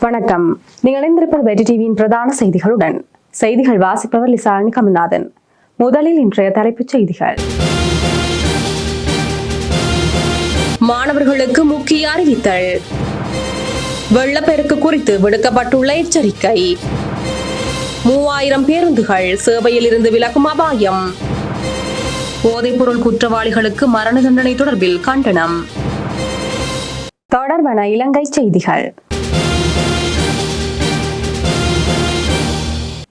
வணக்கம். நீங்கள் இணைந்திருப்பது வெற்றி டிவியின் பிரதான செய்திகளுடன். செய்திகள் வாசிப்பவர் லிசாலினி கமல்நாதன். முதலில் இன்றைய தலைப்புச் செய்திகள். மாணவர்களுக்கு முக்கிய அறிவித்தல். வெள்ளப்பெருக்கு குறித்து விடுக்கப்பட்டுள்ள எச்சரிக்கை. 3000 பேருந்துகள் சேவையில் இருந்து விலகும் அபாயம். போதைப்பொருள் குற்றவாளிகளுக்கு மரண தண்டனை தொடர்பில் கண்டனம். தொடர்பான இலங்கை செய்திகள்.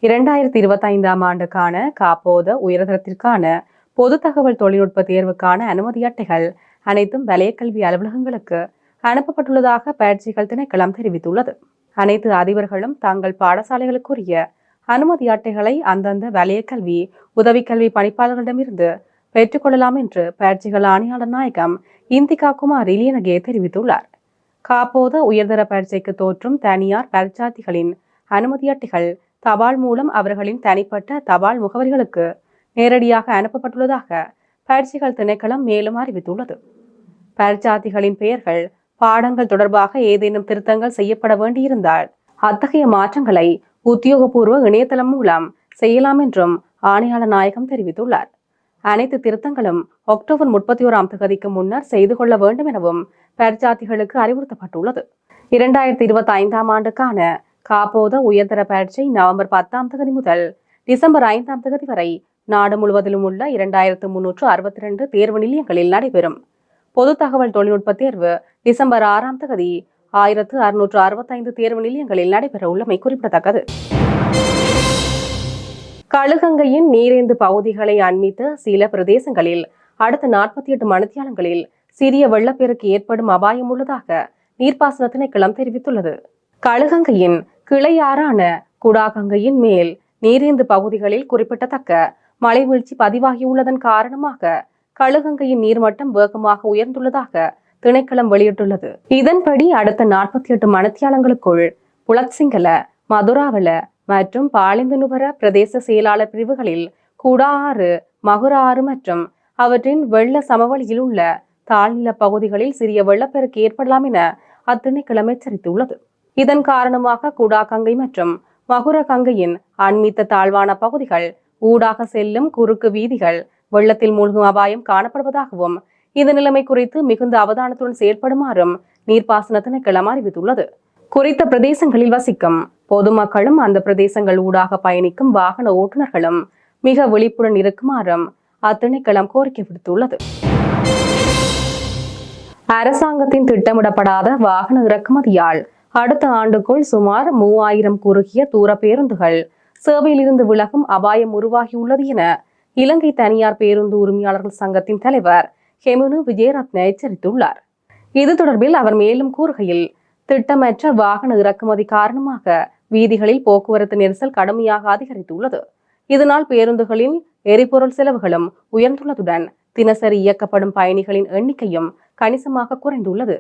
2025 ஆண்டுக்கான காப்போத உயர்தரத்திற்கான பொது தகவல் தொழில்நுட்ப தேர்வுக்கான அனுமதி அட்டைகள் அனைத்தும் வலய கல்வி அலுவலகங்களுக்கு அனுப்பப்பட்டுள்ளதாக பயிற்சிகள் திணைக்களம் தெரிவித்துள்ளது. அனைத்து அதிபர்களும் தங்கள் பாடசாலைகளுக்குரிய அனுமதி அட்டைகளை அந்தந்த வலய கல்வி உதவிக்கல்வி பணிப்பாளர்களிடமிருந்து பெற்றுக்கொள்ளலாம் என்று பயிற்சிகள் ஆணையாளர் நாயகம் இந்திகா குமார் இலியனகே தெரிவித்துள்ளார். காப்போத உயர்தர பயிற்சிக்கு தோற்றும் தனியார் பரீட்சார்த்திகளின் அனுமதி அட்டைகள் தபால் மூலம் அவர்களின் தனிப்பட்ட தபால் முகவரிகளுக்கு நேரடியாக அனுப்பப்பட்டுள்ளதாக பயிற்சிகள் திணைக்களம் மேலும் அறிவித்துள்ளது. பரீட்சார்த்திகளின் பெயர்கள் பாடங்கள் தொடர்பாக ஏதேனும் திருத்தங்கள் செய்யப்பட வேண்டியிருந்தால் அத்தகைய மாற்றங்களை உத்தியோகபூர்வ இணையதளம் மூலம் செய்யலாம் என்றும் ஆணையாளர் நாயகம் தெரிவித்துள்ளார். அனைத்து திருத்தங்களும் அக்டோபர் 31ஆம் தேதிக்கு முன்னர் செய்து கொள்ள வேண்டும் எனவும் பரீட்சார்த்திகளுக்கு அறிவுறுத்தப்பட்டுள்ளது. 2025ஆம் ஆண்டுக்கான காப்போத உயர்தர பரீட்சை நவம்பர் 10ஆம் தேதி முதல் டிசம்பர் 5ஆம் தேதி வரை நாடு முழுவதிலும் உள்ள 2362 தேர்வு நிலையங்களில் நடைபெறும். பொது தகவல் தொழில்நுட்ப தேர்வு டிசம்பர் 6ஆம் தேதி 1665 தேர்வு நிலையங்களில் நடைபெற உள்ளமை குறிப்பிடத்தக்கது. களுகங்கையின் நீரேந்து பகுதிகளை அண்மித்த சில பிரதேசங்களில் அடுத்த 48 மணித்தியாலங்களில் சிறிய வெள்ளப்பெருக்கு ஏற்படும் அபாயம் உள்ளதாக நீர்ப்பாசன திணைக்களம் தெரிவித்துள்ளது. களுகங்கையின் கிளையாறான குடாகங்கையின் மேல் நீரேந்து பகுதிகளில் குறிப்பிடத்தக்க மழை வீழ்ச்சி பதிவாகியுள்ளதன் காரணமாக களுகங்கையின் நீர்மட்டம் வேகமாக உயர்ந்துள்ளதாக திணைக்களம் வெளியிட்டுள்ளது. இதன்படி அடுத்த 48 மணித்தியாலங்களுக்குள் புலத்சிங்கல, மதுராவல மற்றும் பாலிந்தனுவர பிரதேச செயலாளர் பிரிவுகளில் குடா ஆறு, மகுர ஆறு மற்றும் அவற்றின் வெள்ள சமவெளியில் உள்ள தாழ்நில பகுதிகளில் சிறிய வெள்ளப்பெருக்கு ஏற்படலாம் என அத்திணைக்களம் எச்சரித்துள்ளது. இதன் காரணமாக குடாகங்கை மற்றும் மகுர கங்கையின் அண்மித்த தாழ்வான பகுதிகள் ஊடாக செல்லும் குறுக்கு வீதிகள் வெள்ளத்தில் மூழ்கும் அபாயம் காணப்படுவதாகவும் இந்த நிலைமை குறித்து மிகுந்த அவதானத்துடன் செயல்படுமாறும் நீர்ப்பாசன திணைக்களம் அறிவித்துள்ளது. குறித்த பிரதேசங்களில் வசிக்கும் பொதுமக்களும் அந்த பிரதேசங்கள் ஊடாக பயணிக்கும் வாகன ஓட்டுநர்களும் மிக விழிப்புடன் இருக்குமாறும் அத்திணைக்களம் கோரிக்கை விடுத்துள்ளது. அரசாங்கத்தின் திட்டமிடப்படாத வாகன இறக்குமதியால் அடுத்த ஆண்டுக்குள் சுமார் 3000 குறுகிய தூர பேருந்துகள் சேவையில் இருந்து விலகும் அபாயம் உருவாகியுள்ளது என இலங்கை தனியார் பேருந்து உரிமையாளர்கள் சங்கத்தின் தலைவர் ஹெமுனு விஜயரத்ன எச்சரித்துள்ளார். இது தொடர்பில் அவர் மேலும் கூறுகையில், திட்டமற்ற வாகன இறக்குமதி காரணமாக வீதிகளில் போக்குவரத்து நெரிசல் கடுமையாக அதிகரித்துள்ளது. இதனால் பேருந்துகளின் எரிபொருள் செலவுகளும் உயர்ந்துள்ளதுடன் தினசரி இயக்கப்படும் பயணிகளின் எண்ணிக்கையும் கணிசமாக குறைந்துள்ளது.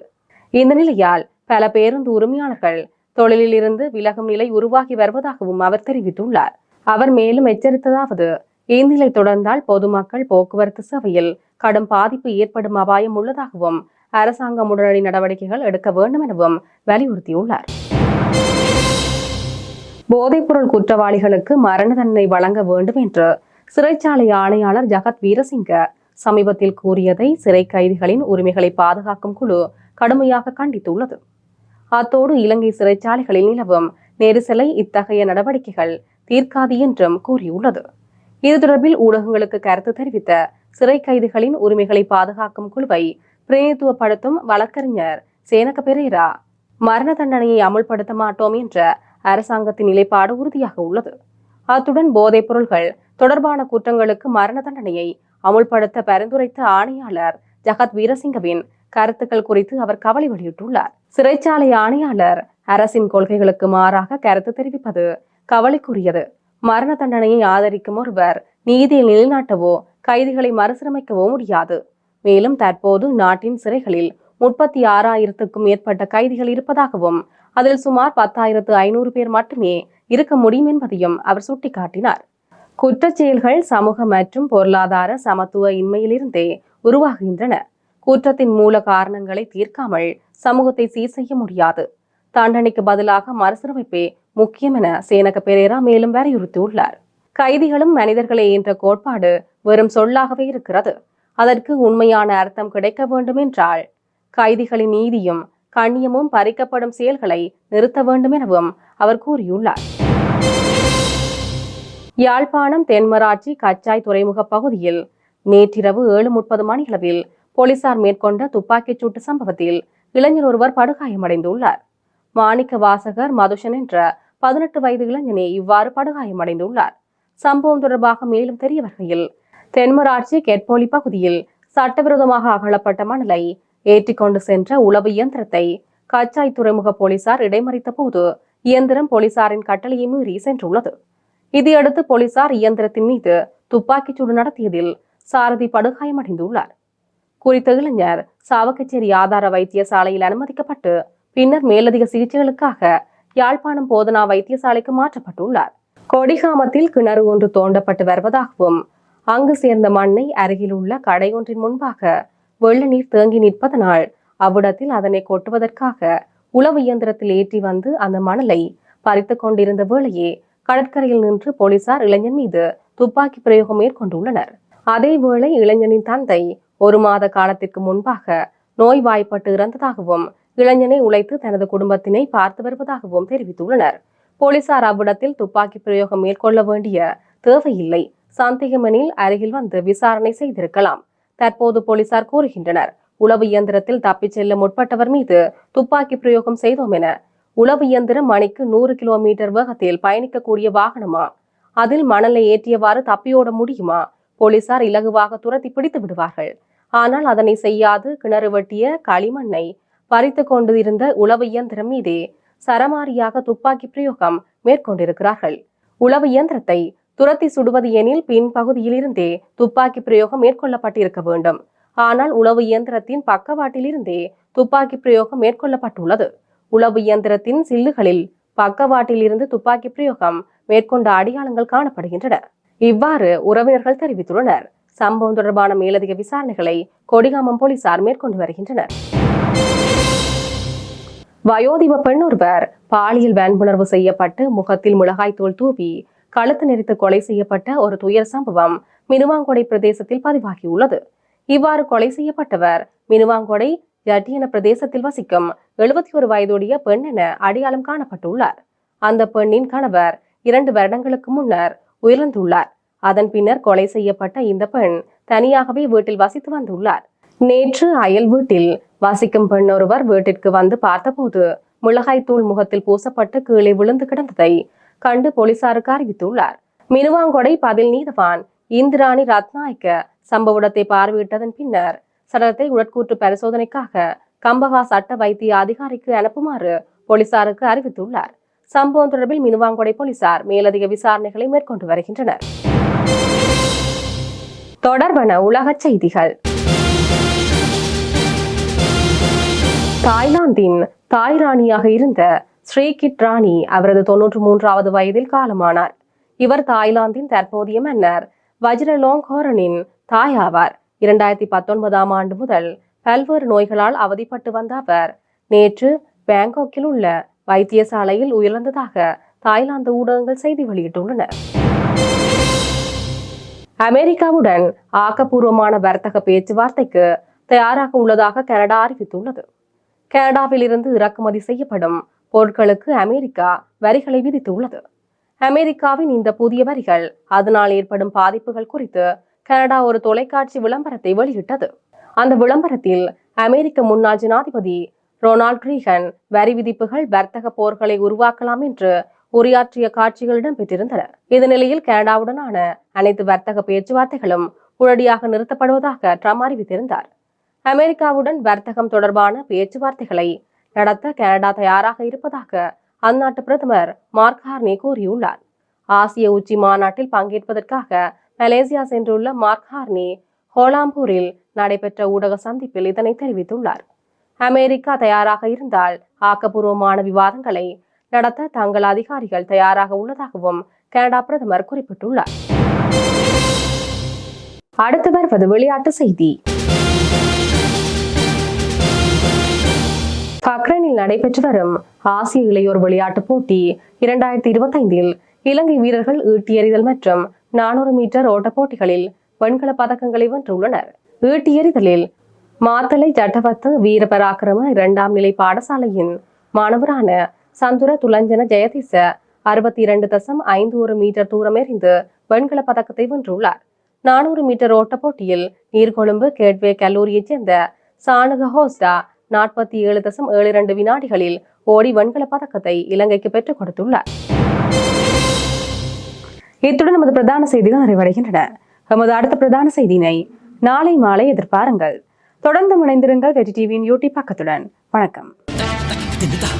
இந்த நிலையால் பல பேருந்து உரிமையாளர்கள் தொழிலில் இருந்து விலகும் நிலை உருவாகி வருவதாகவும் அவர் தெரிவித்துள்ளார். அவர் மேலும் எச்சரித்ததாவது, இந்நிலை தொடர்ந்தால் பொதுமக்கள் போக்குவரத்து சேவையில் கடும் பாதிப்பு ஏற்படும் அபாயம் உள்ளதாகவும் அரசாங்கம் உடனடி நடவடிக்கைகள் எடுக்க வேண்டும் எனவும் வலியுறுத்தியுள்ளார். போதைப்பொருள் குற்றவாளிகளுக்கு மரண தண்டனை வழங்க வேண்டும் என்று சிறைச்சாலை ஆணையாளர் ஜகத் வீரசிங்க சமீபத்தில் கூறியதை சிறை கைதிகளின் உரிமைகளை பாதுகாக்கும் குழு கடுமையாக கண்டித்துள்ளது. அத்தோடு இலங்கை சிறைச்சாலைகளில் நிலவும் நெரிசலை இத்தகைய நடவடிக்கைகள் தீர்க்காது என்றும் கூறியுள்ளது. இது தொடர்பில் ஊடகங்களுக்கு கருத்து தெரிவித்த சிறை கைதிகளின் உரிமைகளை பாதுகாக்கும் குழுவை பிரதிநிதித்துவப்படுத்தும் வழக்கறிஞர் சேனக பெரேரா, மரண தண்டனையை அமுல்படுத்த மாட்டோம் என்ற அரசாங்கத்தின் நிலைப்பாடு உறுதியாக உள்ளது. அத்துடன் போதைப் பொருள்கள் தொடர்பான குற்றங்களுக்கு மரண தண்டனையை அமுல்படுத்த பரிந்துரைத்த ஆணையாளர் ஜகத் வீரசிங்கவின் கருத்துக்கள் குறித்து அவர் கவலை வெளியிட்டுள்ளார். சிறைச்சாலை ஆணையாளர் அரசின் கொள்கைகளுக்கு மாறாக கருத்து தெரிவிப்பது கவலைக்குரியது. மரண தண்டனையை ஆதரிக்கும் ஒருவர் நீதியை நிலைநாட்டவோ கைதிகளை மறுசீரமைக்கவோ முடியாது. மேலும் தற்போது நாட்டின் சிறைகளில் 36,000க்கும் மேற்பட்ட கைதிகள் இருப்பதாகவும் அதில் சுமார் 10,500 பேர் மட்டுமே இருக்க முடியும் என்பதையும் அவர் சுட்டிக்காட்டினார். குற்றச் செயல்கள் சமூக மற்றும் பொருளாதார சமத்துவ இன்மையிலிருந்தே உருவாகின்றன. குற்றத்தின் மூல காரணங்களை தீர்க்காமல் சமூகத்தை சீர் செய்ய முடியாது. தண்டனைக்கு பதிலாக மறுசீரமைப்பே முக்கியம் என சேனக பெரேரா மேலும் வலியுறுத்தியுள்ளார். கைதிகளும் மனிதர்களே என்ற கோட்பாடு வெறும் சொல்லாகவே இருக்கிறது. அதற்கு உண்மையான அர்த்தம் கிடைக்க வேண்டும் என்றால் கைதிகளின் நீதியும் கண்ணியமும் பறிக்கப்படும் செயல்களை நிறுத்த வேண்டும் எனவும் அவர் கூறியுள்ளார். யாழ்ப்பாணம் தென்மராட்சி கச்சாய் துறைமுக பகுதியில் நேற்றிரவு 7:30 மணியளவில் போலீசார் மேற்கொண்ட துப்பாக்கிச் சூட்டு சம்பவத்தில் இளைஞர் ஒருவர் படுகாயமடைந்துள்ளார். மாணிக்க வாசகர் மதுஷன் என்ற 18 வயது இளைஞனே இவ்வாறு படுகாயமடைந்துள்ளார். சம்பவம் தொடர்பாக மேலும் தெரிய வருகையில், தென்மராட்சி கெட்போலி பகுதியில் சட்டவிரோதமாக அகழப்பட்ட மணலை ஏற்றிக்கொண்டு சென்ற உளவு இயந்திரத்தை கச்சாய் துறைமுக போலீசார் இடைமறித்த போது இயந்திரம் போலீசாரின் கட்டளையை மீறி சென்றுள்ளது. இதையடுத்து போலீசார் இயந்திரத்தின் மீது துப்பாக்கிச்சூடு நடத்தியதில் சாரதி படுகாயமடைந்துள்ளார். குறித்த இளைஞர் சாவகச்சேரி ஆதார வைத்தியசாலையில் அனுமதிக்கப்பட்டு பின்னர் மேலதிக சிகிச்சைகளுக்காக யாழ்ப்பாணம் போதனா வைத்தியசாலைக்கு மாற்றப்பட்டுள்ளார். கொடிகாமத்தில் கிணறு ஒன்று தோண்டப்பட்டு வருவதாகவும் அங்கு சேர்ந்த மண்ணை அருகில் உள்ள கடை ஒன்றின் முன்பாக வெள்ள நீர் தேங்கி நிற்பதனால் அவ்விடத்தில் அதனை கொட்டுவதற்காக உளவு இயந்திரத்தில் ஏற்றி வந்து அந்த மணலை பறித்துக் கொண்டிருந்த வேளையே கடற்கரையில் நின்று போலீசார் இளைஞன் மீது துப்பாக்கி பிரயோகம் மேற்கொண்டுள்ளனர். அதேவேளை இளைஞனின் தந்தை 1 மாத காலத்திற்கு முன்பாக நோய்வாய்ப்பட்டு இறந்ததாகவும் இளைஞனை உழைத்து தனது குடும்பத்தினை பார்த்து வருவதாகவும் தெரிவித்துள்ளனர். போலீசார் அவ்விடத்தில் துப்பாக்கி பிரயோகம் மேற்கொள்ள வேண்டிய தேவையில்லை, சந்தேகமெனில் அருகில் வந்து விசாரணை செய்திருக்கலாம். தற்போது போலீசார் கூறுகின்றனர், உளவு இயந்திரத்தில் தப்பிச் செல்ல முற்பட்டவர் மீது துப்பாக்கி பிரயோகம் செய்தோம் என. உளவு இயந்திரம் மணிக்கு 100 கிலோமீட்டர் வேகத்தில் பயணிக்கக்கூடிய வாகனமா? அதில் மணலை ஏற்றியவாறு தப்பியோட முடியுமா? போலீசார் இலகுவாக துரத்தி பிடித்து விடுவார்கள். ஆனால் அதனை செய்யாது கிணறு வெட்டிய களிமண்ணை பறித்து கொண்டு இருந்த உளவு இயந்திரம் மீதே சரமாரியாக துப்பாக்கி பிரயோகம் மேற்கொண்டிருக்கிறார்கள். உளவு இயந்திரத்தை துரத்தி சுடுவது எனில் பின்பகுதியில் இருந்தே துப்பாக்கி பிரயோகம் மேற்கொள்ளப்பட்டிருக்க வேண்டும். ஆனால் உளவு இயந்திரத்தின் பக்கவாட்டில் இருந்தே துப்பாக்கி பிரயோகம் மேற்கொள்ளப்பட்டுள்ளது. உளவு இயந்திரத்தின் சில்லுகளில் பக்கவாட்டில் இருந்து துப்பாக்கி பிரயோகம் மேற்கொண்ட அடையாளங்கள் காணப்படுகின்றன. இவ்வாறு உறவினர்கள் தெரிவித்துள்ளனர். சம்பவம் தொடர்பான மேலதிக விசாரணைகளை கொடிகாமம் போலீசார் மேற்கொண்டு வருகின்றனர். வயோதிப பெண் ஒருவர் பாலியல் வன்புணர்வு செய்யப்பட்டு முகத்தில் மிளகாய் தூள் தூவி கழுத்து நெரித்து கொலை செய்யப்பட்ட ஒரு துயர் சம்பவம் மினுவாங்கொடை பிரதேசத்தில் பதிவாகியுள்ளது. இவ்வாறு கொலை செய்யப்பட்டவர் மினுவாங்கொடை ஜட்டியன பிரதேசத்தில் வசிக்கும் 71 வயதுடைய பெண் என அடையாளம் காணப்பட்டுள்ளார். அந்த பெண்ணின் கணவர் 2 வருடங்களுக்கு முன்னர் உயிரிழந்துள்ளார். அதன் பின்னர் கொலை செய்யப்பட்ட இந்த பெண் தனியாகவே வீட்டில் வசித்து வந்துள்ளார். நேற்று அயல் வீட்டில் வசிக்கும் பெண் ஒருவர் வீட்டிற்கு வந்து பார்த்தபோது மிளகாய் தூள் முகத்தில் பூசப்பட்டு கீழே விழுந்து கிடந்ததை கண்டு போலீசாருக்கு அறிவித்துள்ளார். மினுவாங்கொடை பதில் நீதவான் இந்திராணி ரத்நாயக்க சம்பவ இடத்தை பார்வையிட்டதன் பின்னர் சடலத்தை உடற்கூற்று பரிசோதனைக்காக கம்பகா சட்ட வைத்திய அதிகாரிக்கு அனுப்புமாறு போலீசாருக்கு அறிவித்துள்ளார். சம்பவம் தொடர்பில் மினுவாங்கொடை போலீசார் மேலதிக விசாரணைகளை மேற்கொண்டு வருகின்றனர். தொடர்பான உலக செய்திகள். தாய்லாந்தின் தாய் ராணியாக இருந்த ஸ்ரீகிட் ராணி அவரது 93வது வயதில் காலமானார். இவர் தாய்லாந்தின் தற்போதைய மன்னர் வஜிரலோங்ஹோரனின் தாய் ஆவார். 2019ஆம் ஆண்டு முதல் பல்வேறு நோய்களால் அவதிப்பட்டு வந்த அவர் நேற்று பேங்காக்கில் உள்ள வைத்தியசாலையில் உயிரிழந்ததாக தாய்லாந்து ஊடகங்கள் செய்தி வெளியிட்டுள்ளன. அமெரிக்காவுடன் ஆக்கப்பூர்வமான வர்த்தக பேச்சுவார்த்தைக்கு தயாராக உள்ளதாக கனடா அறிவித்துள்ளது. கனடாவில் இருந்து இறக்குமதி செய்யப்படும் பொருட்களுக்கு அமெரிக்கா வரிகளை விதித்துள்ளது. அமெரிக்காவின் இந்த புதிய வரிகள் அதனால் ஏற்படும் பாதிப்புகள் குறித்து கனடா ஒரு தொலைக்காட்சி விளம்பரத்தை வெளியிட்டது. அந்த விளம்பரத்தில் அமெரிக்க முன்னாள் ஜனாதிபதி ரொனால்ட் ரீகன் வரி விதிப்புகள் வர்த்தக போர்களை உருவாக்கலாம் என்று உரையாற்றிய காட்சிகள் இடம்பெற்றிருந்தன. இந்த நிலையில் கனடாவுடனான அனைத்து வர்த்தக பேச்சுவார்த்தைகளும் உடனடியாக நிறுத்தப்படுவதாக ட்ரம்ப் அறிவித்திருந்தார். அமெரிக்காவுடன் வர்த்தகம் தொடர்பான பேச்சுவார்த்தைகளை நடத்த கனடா தயாராக இருப்பதாக அந்நாட்டு பிரதமர் மார்க் கார்னி கூறியுள்ளார். ஆசிய உச்சி மாநாட்டில் பங்கேற்பதற்காக மலேசியா சென்றுள்ள மார்க் கார்னி கோலாம்பூரில் நடைபெற்ற ஊடக சந்திப்பில் இதனை தெரிவித்துள்ளார். அமெரிக்கா தயாராக இருந்தால் ஆக்கப்பூர்வமான விவாதங்களை நடத்த தங்கள் அதிகாரிகள் தயாராக உள்ளதாகவும் கனடா பிரதமர் குறிப்பிட்டுள்ளார். அடுத்து வருவது விளையாட்டு செய்தி. பக்ரைனில் நடைபெற்று வரும் ஆசிய இளையோர் விளையாட்டுப் போட்டி 2025 இலங்கை வீரர்கள் ஈட்டி எறிதல் மற்றும் 400 மீட்டர் ஓட்டப் போட்டிகளில் வெண்கல பதக்கங்களை வென்றுள்ளனர். ஈட்டி எறிதலில் மாத்தளை ஜட்டவத்த வீர பராக்கிரம 2ஆம் நிலை பாடசாலையின் மாணவரான சந்துர துலஞ்சன ஜெயதிச 62.51 மீட்டர் தூரம் எறிந்து வெண்கல பதக்கத்தை வென்றுள்ளார். 400 மீட்டர் ஓட்டப் போட்டியில் நீர்கொழும்பு கேட்வே கல்லூரியைச் சேர்ந்த சானுக ஹோஸ்டா 47.72 வினாடிகளில் ஓடி வெண்கல பதக்கத்தை இலங்கைக்கு பெற்றுக் கொடுத்துள்ளார். இத்துடன் நமது பிரதான செய்திகள் நிறைவடைகின்றன. நமது அடுத்த பிரதான செய்தியினை நாளை மாலை எதிர்பாருங்கள். தொடர்ந்து இணைந்திருங்கள் வெற்றி டிவியின் யூடியூப் பக்கத்துடன். வணக்கம். Tidak.